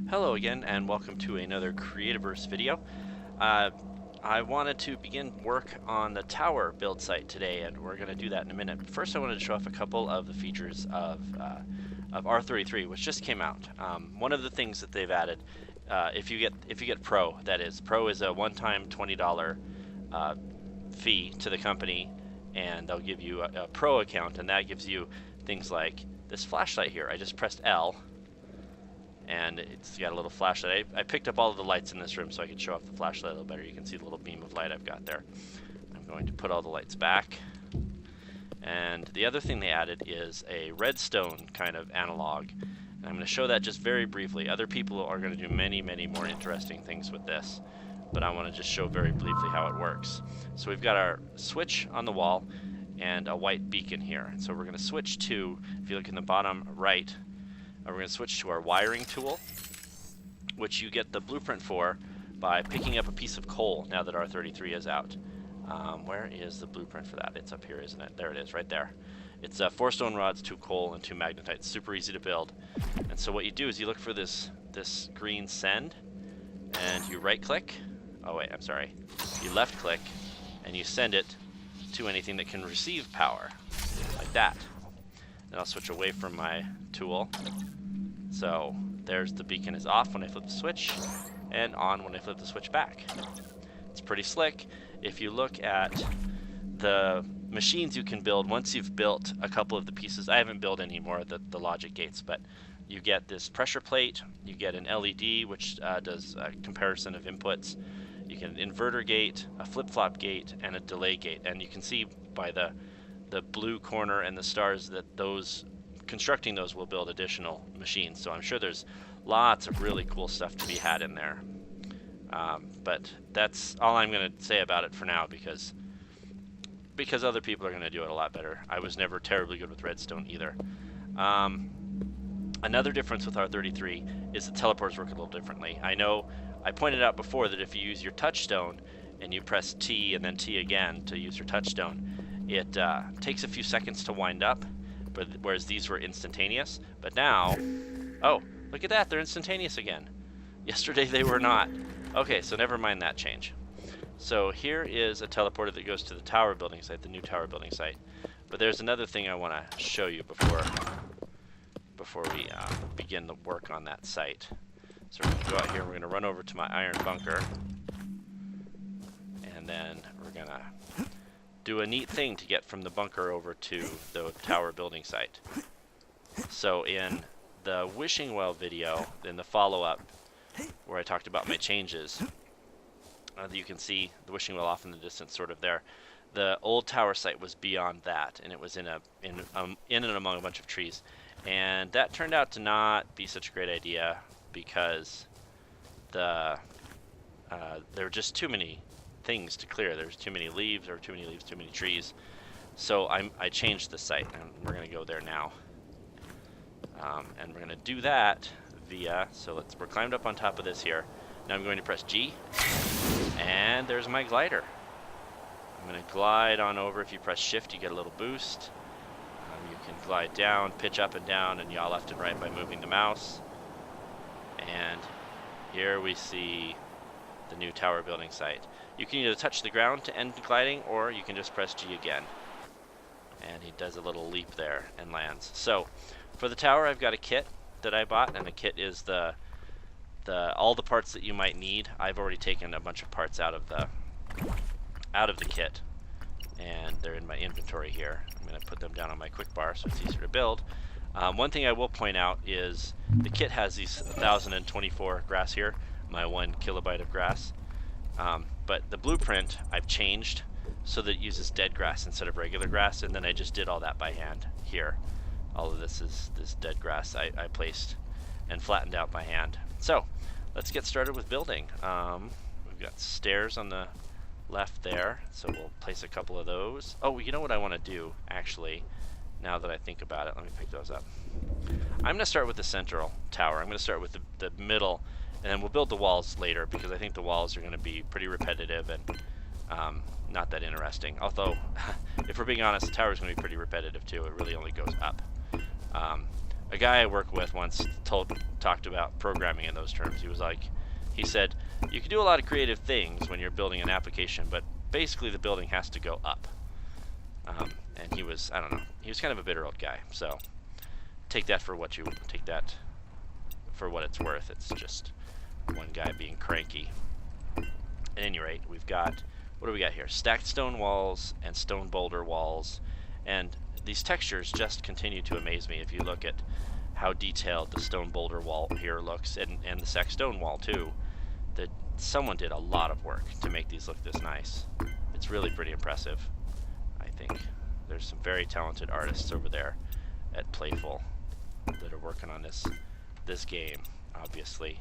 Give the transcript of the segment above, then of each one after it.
Hello again, and welcome to another Creativerse video. I wanted to begin work on the tower build site today, and we're going to do that in a minute. But first, I wanted to show off a couple of the features of R33, which just came out. One of the things that they've added, if you get Pro, that is, Pro is a one-time $20 fee to the company, and they'll give you a Pro account, and that gives you things like this flashlight here. I just pressed L, and it's got a little flashlight. I picked up all of the lights in this room so I could show off the flashlight a little better. You can see the little beam of light I've got there. I'm going to put all the lights back. And the other thing they added is a redstone kind of analog. And I'm going to show that just very briefly. Other people are going to do many, many more interesting things with this, but I want to just show very briefly how it works. So we've got our switch on the wall and a white beacon here. And so we're going to switch to, if you look in the bottom right, we're going to switch to our wiring tool, which you get the blueprint for by picking up a piece of coal now that R33 is out. Where is the blueprint for that? It's up here, isn't it? There it is, right there. It's 4 stone rods, 2 coal, and 2 magnetite. Super easy to build. And so what you do is you look for this green send, and you right-click. Oh wait, I'm sorry. You left-click, and you send it to anything that can receive power, like that. Then I'll switch away from my tool. So there's the beacon is off when I flip the switch, and on when I flip the switch back. It's pretty slick. If you look at the machines you can build, once you've built a couple of the pieces, I haven't built any more of the logic gates, but you get this pressure plate, you get an LED which does a comparison of inputs, you get an inverter gate, a flip-flop gate, and a delay gate. And you can see by the blue corner and the stars that constructing those will build additional machines. So I'm sure there's lots of really cool stuff to be had in there. But that's all I'm going to say about it for now, because other people are going to do it a lot better. I was never terribly good with redstone either. Another difference with R33 is the teleporters work a little differently. I know I pointed out before that if you use your touchstone and you press T and then T again to use your touchstone, it takes a few seconds to wind up, whereas these were instantaneous. But now, oh, look at that, they're instantaneous again. Yesterday they were not. Okay, so never mind that change. So here is a teleporter that goes to the tower building site, the new tower building site. But there's another thing I want to show you before we begin the work on that site. So we're going to go out here, we're going to run over to my iron bunker, and then we're going to do a neat thing to get from the bunker over to the tower building site. So in the wishing well video, in the follow-up, where I talked about my changes, you can see the wishing well off in the distance, sort of there. The old tower site was beyond that, and it was in and among a bunch of trees. And that turned out to not be such a great idea, because there were just too many things to clear. There's too many leaves, too many trees. So I changed the site, and we're going to go there now. And we're going to do that via, so we're climbed up on top of this here. Now I'm going to press G, and there's my glider. I'm going to glide on over. If you press shift, you get a little boost. You can glide down, pitch up and down, and yaw left and right by moving the mouse. And here we see the new tower building site. You can either touch the ground to end gliding, or you can just press G again. And he does a little leap there and lands. So for the tower, I've got a kit that I bought, and the kit is all the parts that you might need. I've already taken a bunch of parts out of the kit, and they're in my inventory here. I'm going to put them down on my quick bar so it's easier to build. One thing I will point out is the kit has these 1024 grass here, my 1 kilobyte of grass. But the blueprint I've changed so that it uses dead grass instead of regular grass, and then I just did all that by hand here. All of this is this dead grass I placed and flattened out by hand. So let's get started with building. We've got stairs on the left there, so we'll place a couple of those. Oh, you know what I want to do, actually, now that I think about it? Let me pick those up. I'm going to start with the central tower. I'm going to start with the middle, and then we'll build the walls later, because I think the walls are going to be pretty repetitive and not that interesting. Although, if we're being honest, the tower is going to be pretty repetitive too. It really only goes up. A guy I work with once talked about programming in those terms. He said, you can do a lot of creative things when you're building an application, but basically the building has to go up. And he was, I don't know, he was kind of a bitter old guy. So take that for what it's worth. It's just one guy being cranky. At any rate, we've got, what do we got here? Stacked stone walls and stone boulder walls. And these textures just continue to amaze me if you look at how detailed the stone boulder wall here looks, and the stacked stone wall too. That someone did a lot of work to make these look this nice. It's really pretty impressive, I think. There's some very talented artists over there at Playful that are working on this game, obviously.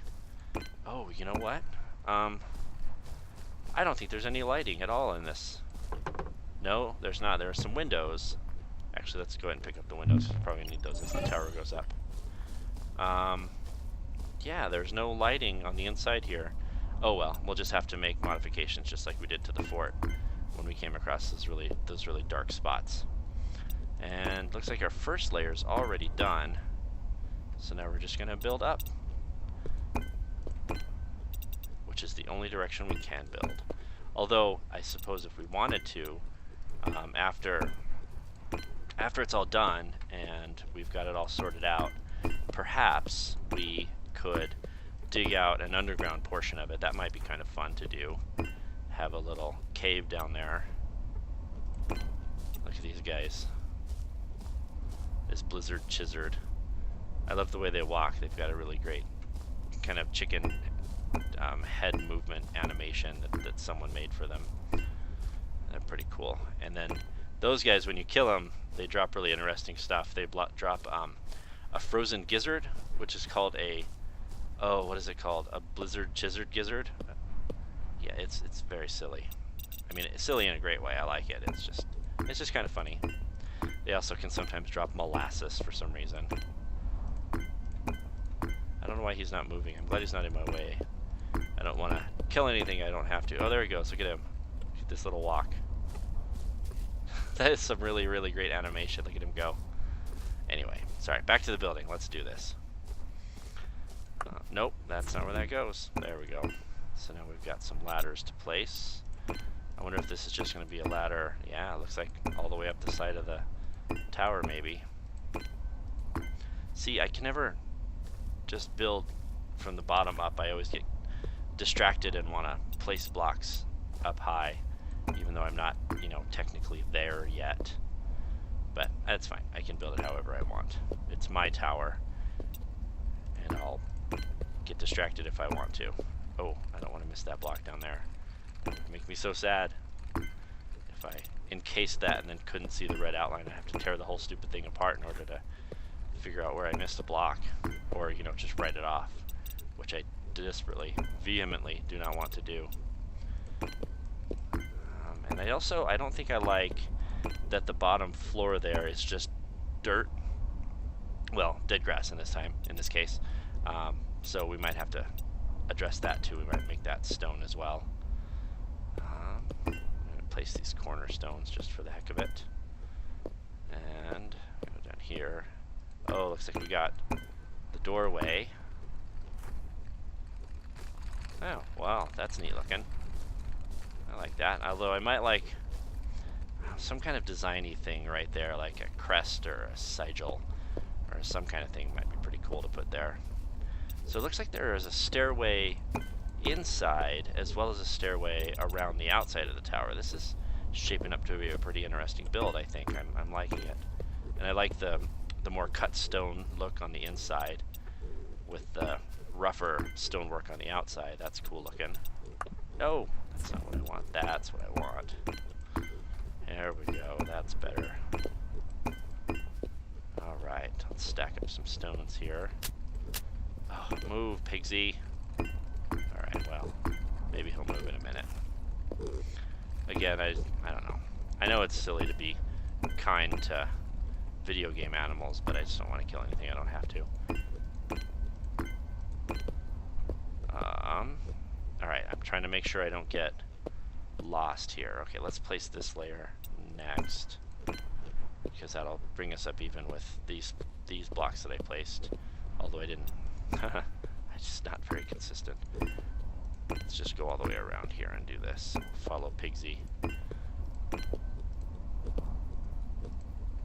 Oh, you know what? I don't think there's any lighting at all in this. No, there's not. There are some windows. Actually, let's go ahead and pick up the windows. Probably need those as the tower goes up. Yeah, there's no lighting on the inside here. Oh well, we'll just have to make modifications just like we did to the fort when we came across those really dark spots. And looks like our first layer is already done. So now we're just going to build up, which is the only direction we can build. Although, I suppose if we wanted to, after it's all done and we've got it all sorted out, perhaps we could dig out an underground portion of it. That might be kind of fun to do. Have a little cave down there. Look at these guys. This Blizzard Chizard. I love the way they walk. They've got a really great kind of chicken head movement animation that someone made for them. They're pretty cool. And then those guys, when you kill them, they drop really interesting stuff. They drop a frozen gizzard, which is called what is it called? A Blizzard Chizard Gizzard? Yeah, it's very silly. I mean, it's silly in a great way. I like it. It's just kind of funny. They also can sometimes drop molasses for some reason. I don't know why he's not moving. I'm glad he's not in my way. I don't want to kill anything I don't have to. Oh, there he goes. Look at him. Look at this little walk. That is some really, really great animation. Look at him go. Anyway, sorry. Back to the building. Let's do this. Nope, that's not where that goes. There we go. So now we've got some ladders to place. I wonder if this is just going to be a ladder. Yeah, it looks like all the way up the side of the tower, maybe. See, I can never just build from the bottom up. I always get distracted and want to place blocks up high, even though I'm not, technically there yet. But that's fine. I can build it however I want. It's my tower, and I'll get distracted if I want to. Oh, I don't want to miss that block down there. It would make me so sad if I encased that and then couldn't see the red outline. I have to tear the whole stupid thing apart in order to figure out where I missed a block, or just write it off, which I desperately, vehemently do not want to do. And I don't think I like that the bottom floor there is just dirt. Well, dead grass in this case. So we might have to address that too. We might make that stone as well. I'm going to place these cornerstones just for the heck of it. And go down here. Oh, looks like we got the doorway. Oh, wow, that's neat looking. I like that. Although I might like some kind of designy thing right there, like a crest or a sigil or some kind of thing might be pretty cool to put there. So it looks like there is a stairway inside as well as a stairway around the outside of the tower. This is shaping up to be a pretty interesting build, I think. I'm liking it. And I like the more cut stone look on the inside with the rougher stonework on the outside. That's cool looking. No, that's not what I want. That's what I want. There we go. That's better. Alright, let's stack up some stones here. Oh, move, Pigsy. Alright, well, maybe he'll move in a minute. Again, I don't know. I know it's silly to be kind to video game animals, but I just don't want to kill anything I don't have to. Alright, I'm trying to make sure I don't get lost here. Okay, let's place this layer next. because that'll bring us up even with these blocks that I placed. Although I didn't. I'm just not very consistent. Let's just go all the way around here and do this. Follow Pigsy.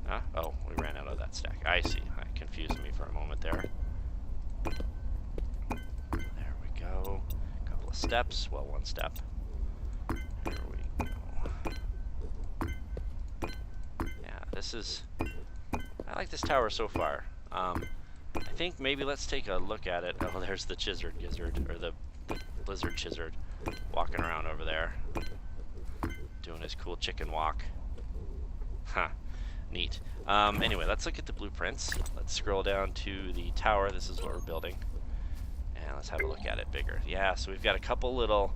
Huh? Oh, we ran out of that stack. I see. That confused me for a moment there. There we go. A couple of steps. Well, one step. There we go. Yeah, this is... I like this tower so far. I think maybe let's take a look at it. Oh, there's the gizzard, or the lizard chizard walking around over there. Doing his cool chicken walk. Huh. Neat. Anyway, let's look at the blueprints. Let's scroll down to the tower. This is what we're building. And let's have a look at it bigger. Yeah, so we've got a couple little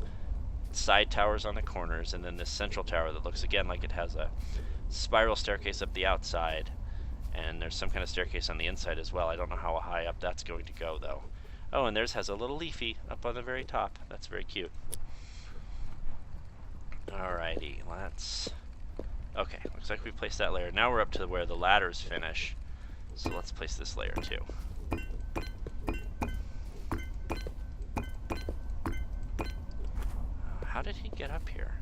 side towers on the corners, and then this central tower that looks again like it has a spiral staircase up the outside. And there's some kind of staircase on the inside as well. I don't know how high up that's going to go, though. Oh, and theirs has a little leafy up on the very top. That's very cute. Alrighty, let's... Okay, looks like we placed that layer. Now we're up to where the ladders finish. So let's place this layer too. How did he get up here?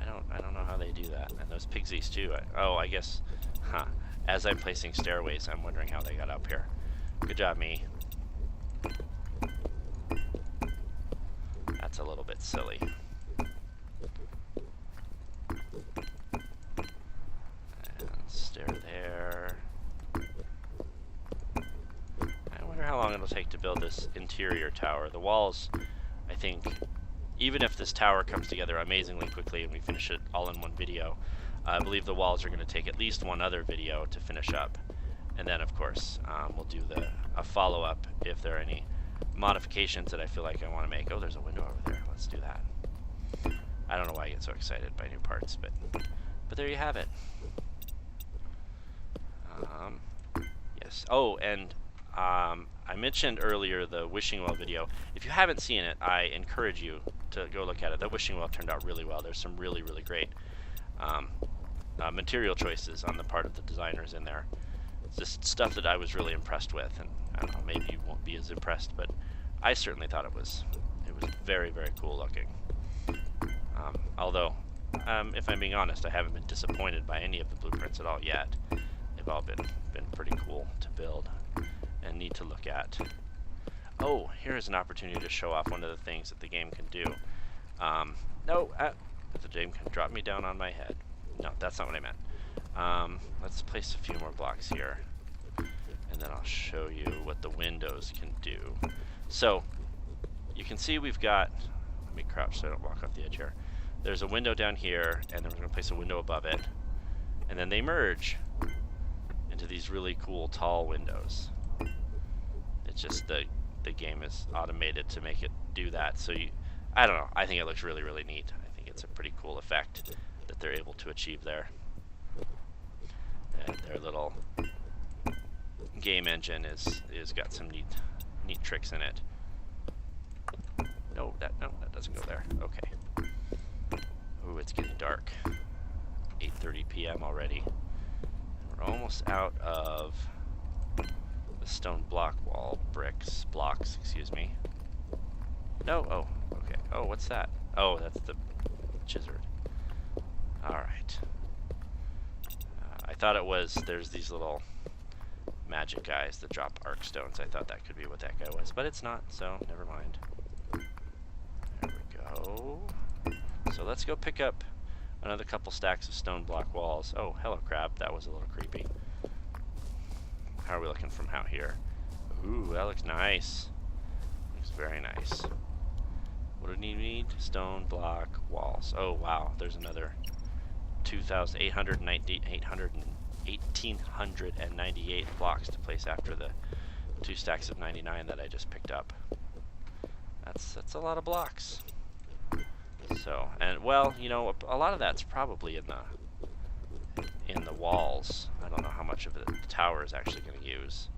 I don't know how they do that. And those pigsies too. Oh, I guess, huh. As I'm placing stairways, I'm wondering how they got up here. Good job, me. That's a little bit silly. Stair there. I wonder how long it'll take to build this interior tower. The walls, I think, even if this tower comes together amazingly quickly and we finish it all in one video, I believe the walls are going to take at least one other video to finish up. And then, of course, we'll do a follow-up if there are any modifications that I feel like I want to make. Oh, there's a window over there. Let's do that. I don't know why I get so excited by new parts, but there you have it. Yes. Oh, and I mentioned earlier the wishing well video. If you haven't seen it, I encourage you to go look at it. The wishing well turned out really well. There's some really, really great material choices on the part of the designers in there. It's just stuff that I was really impressed with, and I don't know, maybe you won't be as impressed, but I certainly thought it was very, very cool looking. Although, if I'm being honest, I haven't been disappointed by any of the blueprints at all yet. They've all been pretty cool to build and neat to look at. Oh, here's an opportunity to show off one of the things that the game can do. The game can drop me down on my head. No, that's not what I meant. Let's place a few more blocks here, and then I'll show you what the windows can do. So, you can see we've got, let me crouch so I don't walk off the edge here. There's a window down here, and then we're going to place a window above it, and then they merge into these really cool tall windows. It's just the game is automated to make it do that. So I don't know, I think it looks really, really neat. I think it's a pretty cool effect that they're able to achieve there. And their little game engine is got some neat tricks in it. No, that doesn't go there. Okay. Ooh, it's getting dark. 8:30 p.m. already. We're almost out of the stone blocks, excuse me. No, oh, okay. Oh, what's that? Oh, that's the gizzard. Alright. I thought it was, there's these little magic guys that drop arc stones. I thought that could be what that guy was, but it's not, so never mind. There we go. So let's go pick up another couple stacks of stone block walls. Oh, hello crab, that was a little creepy. How are we looking from out here? Ooh, that looks nice. Looks very nice. What do we need? Stone block walls. Oh wow, there's another 1,898 blocks to place after the 2 stacks of 99 that I just picked up. That's a lot of blocks. So, and well, you know, a lot of that's probably in the walls. I don't know how much of it the tower is actually going to use.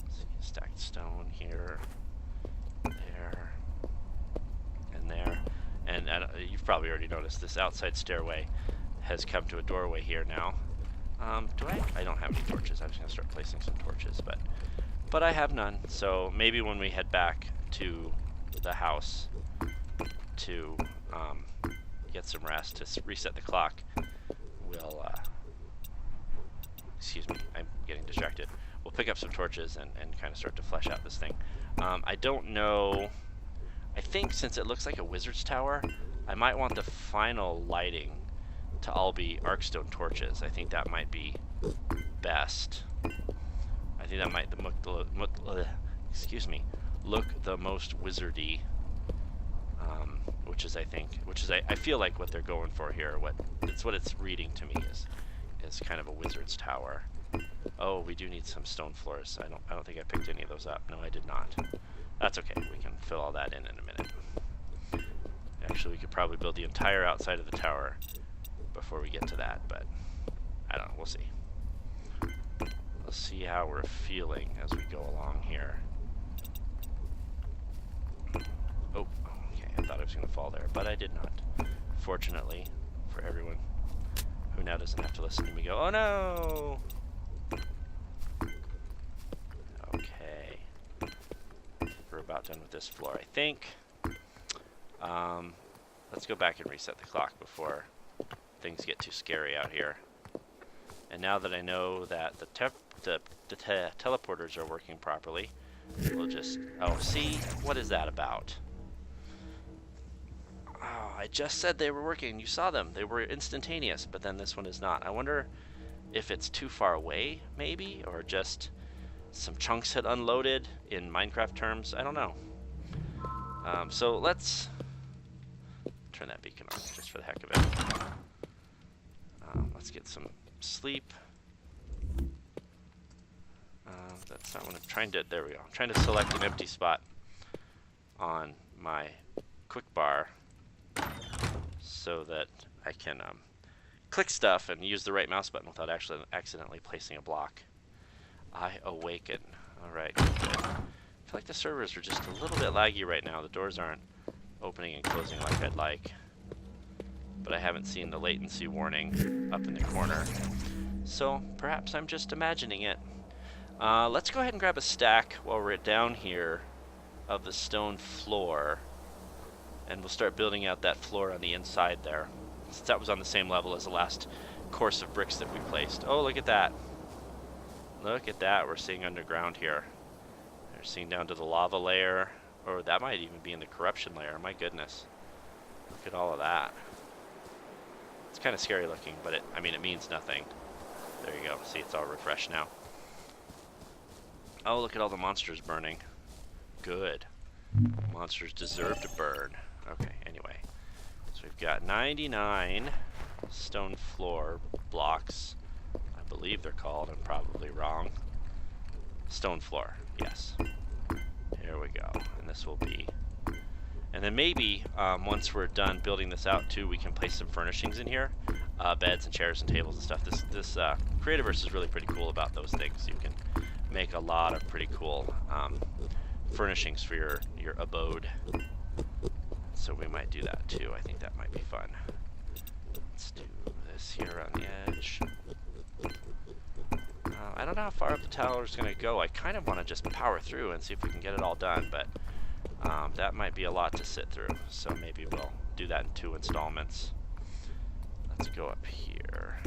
Let's see, stacked stone here, there, and there. And you've probably already noticed this outside stairway has come to a doorway here now. Do I? I don't have any torches. I'm just gonna start placing some torches, but I have none. So maybe when we head back to the house to get some rest to reset the clock, we'll excuse me, I'm getting distracted. We'll pick up some torches and kind of start to flesh out this thing. I don't know. I think since it looks like a wizard's tower, I might want the final lighting to all be arcstone torches. I think that might be best. I think that might look the most wizardy, which is I feel like what they're going for here. It's what it's reading to me is kind of a wizard's tower. Oh, we do need some stone floors. I don't think I picked any of those up. No, I did not. That's okay. We can fill all that in a minute. Actually, we could probably build the entire outside of the tower before we get to that, but I don't know. We'll see. Let's see how we're feeling as we go along here. Oh, okay. I thought I was going to fall there, but I did not. Fortunately for everyone who now doesn't have to listen to me go, oh no! Okay. We're about done with this floor, I think. Let's go back and reset the clock before things get too scary out here. And now that I know that the teleporters are working properly, we'll just... Oh, see? What is that about? Oh, I just said they were working. You saw them. They were instantaneous, but then this one is not. I wonder if it's too far away, maybe? Or just some chunks had unloaded in Minecraft terms. I don't know. So let's turn that beacon on just for the heck of it. Let's get some sleep. That's not what I'm trying to... There we go. I'm trying to select an empty spot on my quick bar so that I can click stuff and use the right mouse button without actually accidentally placing a block. I awaken. Alright, good. I feel like the servers are just a little bit laggy right now. The doors aren't opening and closing like I'd like. But I haven't seen the latency warning up in the corner. So perhaps I'm just imagining it. Let's go ahead and grab a stack while we're down here of the stone floor. And we'll start building out that floor on the inside there, since that was on the same level as the last course of bricks that we placed. Oh, look at that. Look at that. We're seeing underground here. We're seeing down to the lava layer. Or that might even be in the corruption layer. My goodness. Look at all of that. It's kind of scary looking, but it means nothing. There you go. See, it's all refreshed now. Oh, look at all the monsters burning. Good. Monsters deserve to burn. Okay, anyway. So we've got 99 stone floor blocks. I believe they're called. I'm probably wrong. Stone floor. Yes. Here we go. And this will be... And then maybe, once we're done building this out too, we can place some furnishings in here. Beds and chairs and tables and stuff. This Creativerse is really pretty cool about those things. You can make a lot of pretty cool furnishings for your abode. So we might do that too. I think that might be fun. Let's do this here on the edge. I don't know how far up the tower is going to go. I kind of want to just power through and see if we can get it all done, but that might be a lot to sit through. So maybe we'll do that in 2 installments. Let's go up here.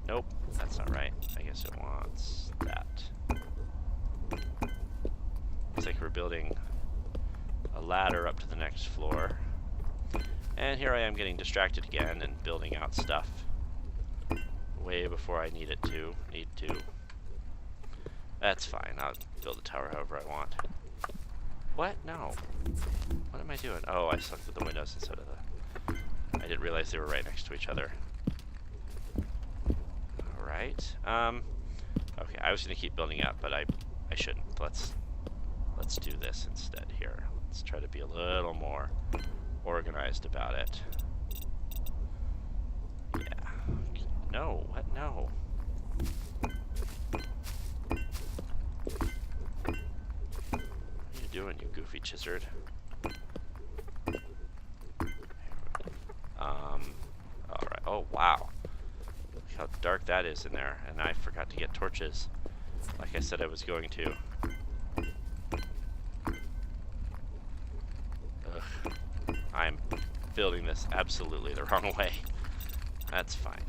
Nope, that's not right. I guess it wants that. Looks like we're building a ladder up to the next floor. And here I am getting distracted again and building out stuff way before I need to. That's fine. I'll build the tower however I want. What? No. What am I doing? Oh, I selected the windows instead of the... I didn't realize they were right next to each other. Alright. Okay, I was going to keep building up, but I shouldn't. Let's do this instead here. Let's try to be a little more organized about it. Yeah. No, what? No. What are you doing, you goofy chizard? Alright. Oh, wow. Look how dark that is in there. And I forgot to get torches, like I said I was going to. Ugh. I'm building this absolutely the wrong way. That's fine.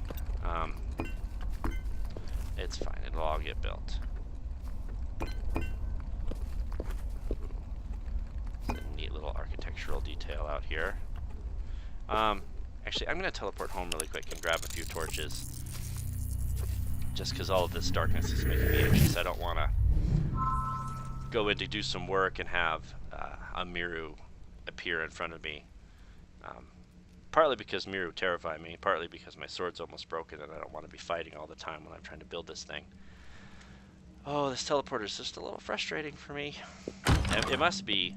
It's fine. It'll all get built. It's a neat little architectural detail out here. Actually, I'm going to teleport home really quick and grab a few torches. Just because all of this darkness is making me anxious. I don't want to go in to do some work and have a Miru appear in front of me. Partly because Miru terrify me, partly because my sword's almost broken and I don't want to be fighting all the time when I'm trying to build this thing. Oh, this teleporter's just a little frustrating for me. It must be,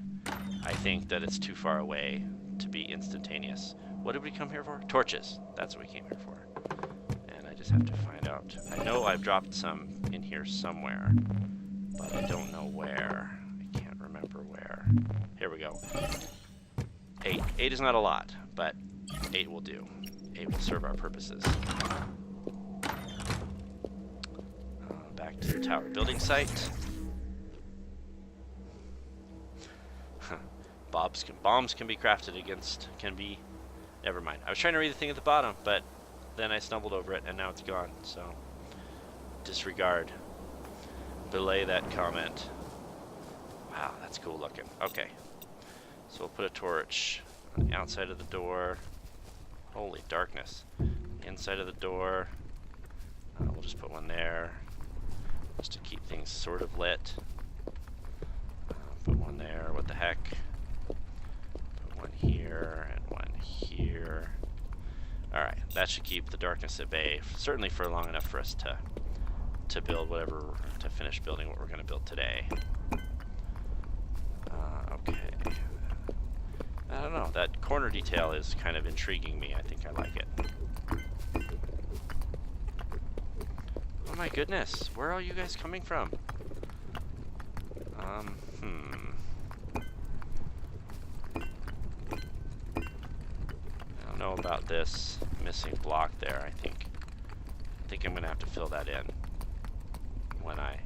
I think, that it's too far away to be instantaneous. What did we come here for? Torches. That's what we came here for. And I just have to find out. I know I've dropped some in here somewhere, but I don't know where. I can't remember where. Here we go. 8. 8 is not a lot, but 8 will do. 8 will serve our purposes. Back to the tower building site. Bombs can be crafted against, never mind. I was trying to read the thing at the bottom, but then I stumbled over it and now it's gone, so disregard. Belay that comment. Wow, that's cool looking. Okay. So we'll put a torch on the outside of the door. Holy darkness. Inside of the door. We'll just put one there, just to keep things sort of lit. Put one there. What the heck? Put one here and one here. Alright, that should keep the darkness at bay, certainly for long enough for us to build whatever, to finish building what we're going to build today. Okay. I don't know, that corner detail is kind of intriguing me. I think I like it. Oh my goodness, where are you guys coming from? I don't know about this missing block there. I think I'm gonna have to fill that in when I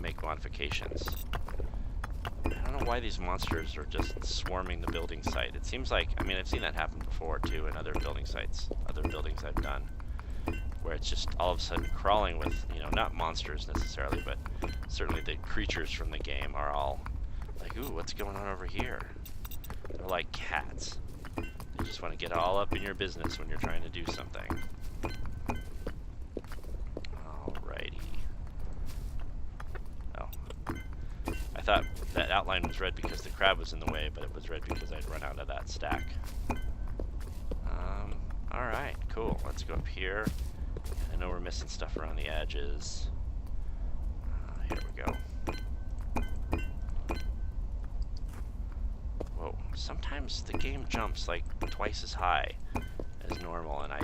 make modifications. I don't know why these monsters are just swarming the building site. It seems like, I mean, I've seen that happen before too in other building sites, other buildings I've done, where it's just all of a sudden crawling with, you know, not monsters necessarily, but certainly the creatures from the game are all like, ooh, what's going on over here? They're like cats. They just want to get all up in your business when you're trying to do something. Alrighty. Oh. I thought that outline was red because the crab was in the way, but it was red because I'd run out of that stack. Alright, cool. Let's go up here. I know we're missing stuff around the edges. Here we go. Whoa. Sometimes the game jumps like twice as high as normal, and I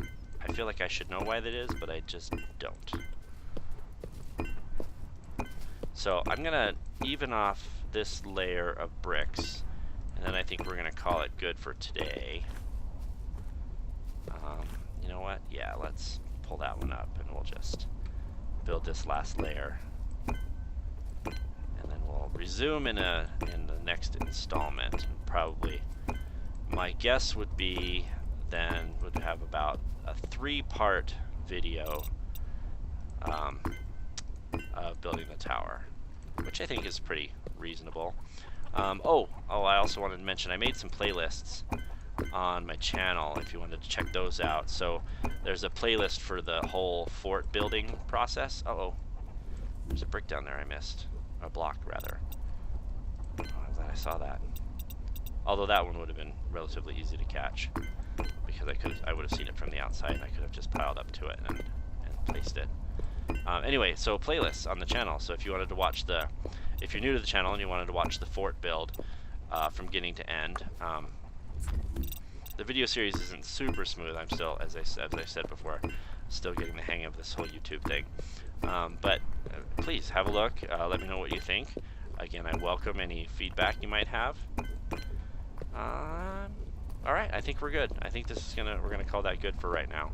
feel like I should know why that is, but I just don't. So I'm gonna even off this layer of bricks, and then I think we're gonna call it good for today. You know what? Yeah, let's pull that one up, and we'll just build this last layer, and then we'll resume in the next installment. Probably, my guess would be then would have about a 3-part video of building the tower, which I think is pretty reasonable. Oh, I also wanted to mention I made some playlists on my channel if you wanted to check those out. So there's a playlist for the whole fort building process. There's a brick down there I missed. A block, rather. Oh, I'm glad I saw that. Although that one would have been relatively easy to catch, because I would have seen it from the outside, and I could have just piled up to it and placed it. Anyway, so playlists on the channel. So if you wanted to watch if you're new to the channel and you wanted to watch the fort build from beginning to end, the video series isn't super smooth. I'm still, as I said before, still getting the hang of this whole YouTube thing. But please have a look. Let me know what you think. Again, I welcome any feedback you might have. All right, I think we're good. I think we're gonna call that good for right now.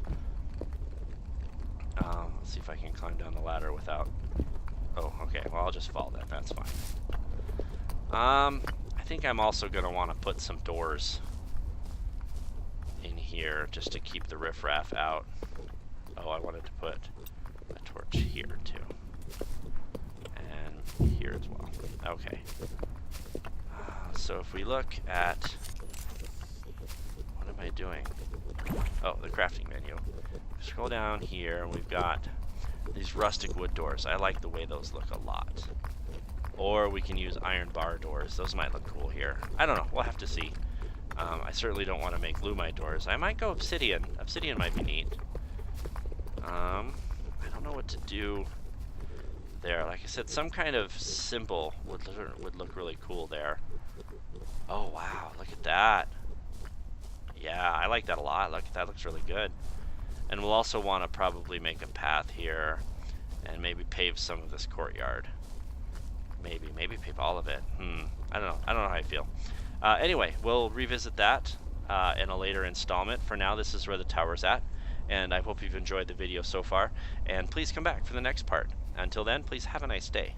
Let's see if I can climb down the ladder without... Oh, okay. Well, I'll just fall then. That's fine. I think I'm also going to want to put some doors in here just to keep the riffraff out. Oh, I wanted to put a torch here too. And here as well. Okay. So if we look at... What am I doing? Oh, the crafting menu. Scroll down here and we've got these rustic wood doors. I like the way those look a lot. Or we can use iron bar doors. Those might look cool here. I don't know. We'll have to see. I certainly don't want to make lumite doors. I might go obsidian. Obsidian might be neat. I don't know what to do there. Like I said, some kind of symbol would look really cool there. Oh, wow. Look at that. Yeah, I like that a lot. Look, that looks really good. And we'll also want to probably make a path here and maybe pave some of this courtyard. Maybe pave all of it. I don't know. I don't know how I feel. Anyway, we'll revisit that in a later installment. For now, this is where the tower's at, and I hope you've enjoyed the video so far. And please come back for the next part. Until then, please have a nice day.